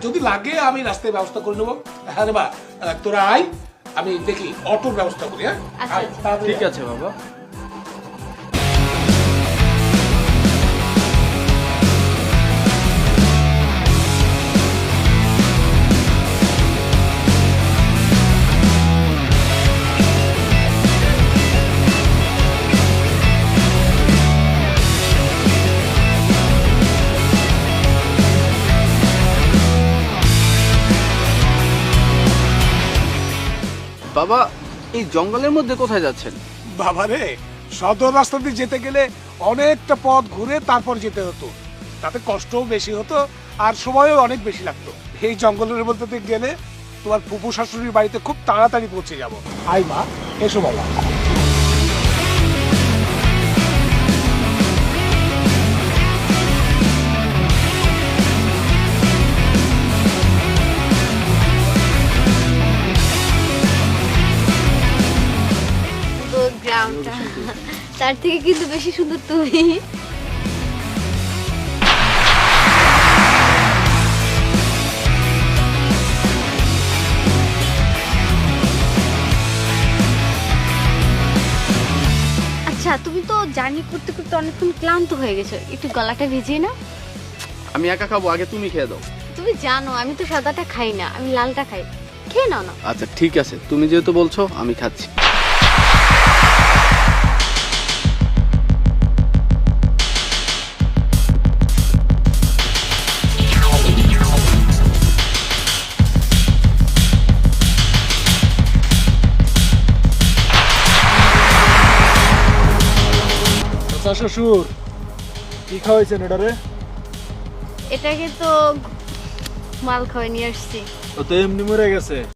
যদি লাগে আমি রাস্তায় ব্যবস্থা করে নেবো। হ্যাঁ রে বা, তোরা আয়, আমি দেখি অটোর ব্যবস্থা করি। হ্যাঁ আচ্ছা, আয়, আচ্ছা। তাড়াতাড়ি ঠিক আয়। আছে বাবা। বাবা, এই জঙ্গলের মধ্যে কোথায় যাচ্ছেন? বাবারে, সদর রাস্তা দিয়ে যেতে গেলে অনেকটা পথ ঘুরে তারপর যেতে হতো, তাতে কষ্টও বেশি হতো আর সময়ও অনেক বেশি লাগতো। এই জঙ্গলের মধ্যে দিয়ে গেলে তোমার ফুফু শাশুড়ির বাড়িতে খুব তাড়াতাড়ি পৌঁছে যাব। আই মা, এসো বাবা। তো গ্রামটা তার থেকে কিন্তু বেশি সুন্দর তুমি। আচ্ছা, তুমি তো জার্নি করতে করতে অনেকক্ষণ ক্লান্ত হয়ে গেছো, একটু গলাটা ভিজিয়ে নাও। আমি একা খাবো, আগে তুমি খেয়ে দাও। তুমি জানো আমি তো সাদাটা খাই না, আমি লালটা খাই, খেয়ে নাও না। আচ্ছা ঠিক আছে, তুমি যেহেতু বলছো আমি খাচ্ছি। শ্বশুর কি খাওয়াইছেন এটারে? এটাকে তো মাল খাওয়াই নিয়ে আসছি। ও তো এমনি মরে গেছে।